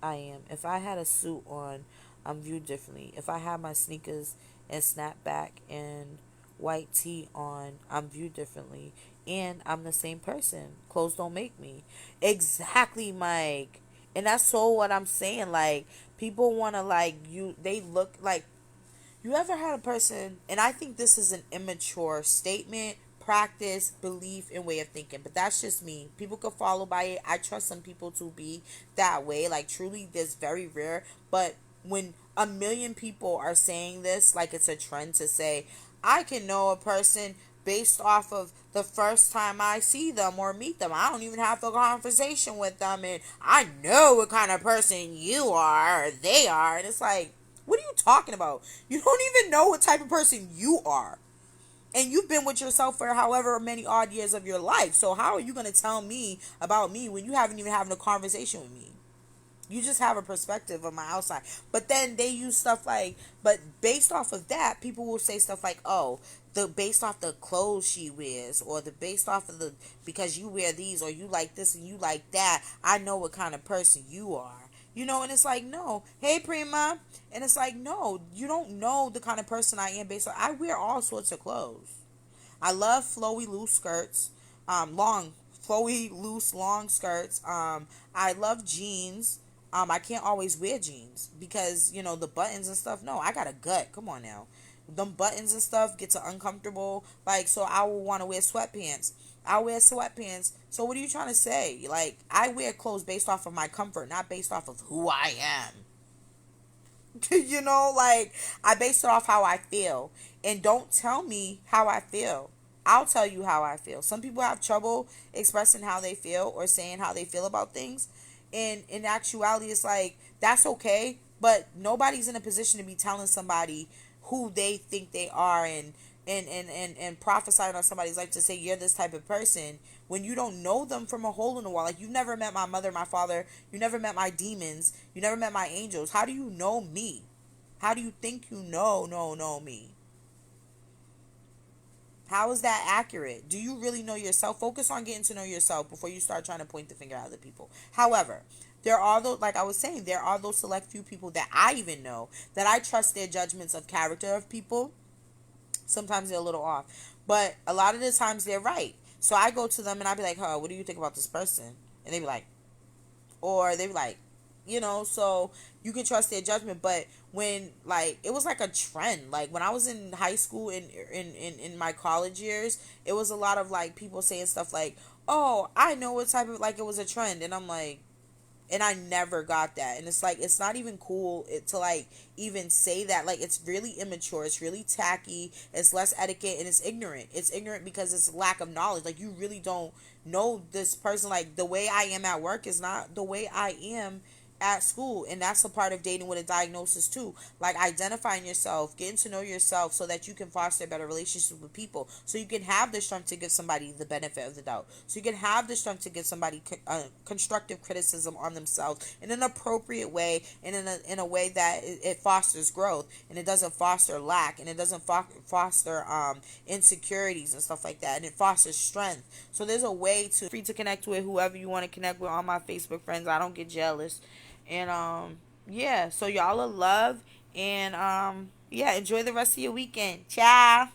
I am. If I had a suit on, I'm viewed differently. If I had my sneakers and snapback and white tee on, I'm viewed differently. And I'm the same person. Clothes don't make me. Exactly, Mike. And that's so what I'm saying. Like, people want to, like, they look like, you ever had a person, and I think this is an immature statement, practice, belief, and way of thinking, but that's just me. People could follow by it. I trust some people to be that way. Like, truly, this very rare. But when a million people are saying this, like it's a trend to say, I can know a person based off of the first time I see them or meet them. I don't even have a conversation with them, and I know what kind of person you are or they are. And it's like, what are you talking about? You don't even know what type of person you are. And you've been with yourself for however many odd years of your life. So how are you going to tell me about me when you haven't even having a conversation with me? You just have a perspective of my outside. But then they use stuff like, but based off of that, people will say stuff like, oh, the based off the clothes she wears, or the based off of the, because you wear these, or you like this and you like that, I know what kind of person you are. You know, and it's like, no, hey Prima, and it's like, no, you don't know the kind of person I am based on. I wear all sorts of clothes. I love flowy loose skirts, long flowy loose long skirts. I love jeans. I can't always wear jeans because the buttons and stuff. No, I got a gut. Come on now, them buttons and stuff gets uncomfortable. Like, so I will want to wear sweatpants. I wear sweatpants. So what are you trying to say? Like, I wear clothes based off of my comfort, not based off of who I am. Like, I base it off how I feel. And don't tell me how I feel. I'll tell you how I feel. Some people have trouble expressing how they feel or saying how they feel about things. And in actuality, it's like, that's okay. But nobody's in a position to be telling somebody who they think they are, and prophesying on somebody's life to say you're this type of person when you don't know them from a hole in the wall. Like, you've never met my mother, my father, you never met my demons, you never met my angels. How do you know me? How do you think you know me? How is that accurate? Do you really know yourself? Focus on getting to know yourself before you start trying to point the finger at other people. However, there are those, like I was saying, there are those select few people that I even know that I trust their judgments of character of people. Sometimes they're a little off, but a lot of the times they're right. So I go to them and I be like, "Huh, what do you think about this person?" And they be like, or they be like, so you can trust their judgment. But when, like, it was like a trend, like when I was in high school, in my college years, it was a lot of like people saying stuff like, oh, I know what type of, like, it was a trend. And I'm like, and I never got that. And it's like, it's not even cool to like even say that. Like, it's really immature, it's really tacky, it's less etiquette, and it's ignorant. It's ignorant because it's lack of knowledge. Like, you really don't know this person. Like, the way I am at work is not the way I am at school, and that's a part of dating with a diagnosis too. Like, identifying yourself, getting to know yourself, so that you can foster better relationships with people, so you can have the strength to give somebody the benefit of the doubt, so you can have the strength to give somebody constructive criticism on themselves in an appropriate way, and in a way that it fosters growth, and it doesn't foster lack, and it doesn't foster insecurities and stuff like that, and it fosters strength. So there's a way to free to connect with whoever you want to connect with. All my Facebook friends, I don't get jealous. And yeah, so y'all are love, and yeah, enjoy the rest of your weekend. Ciao.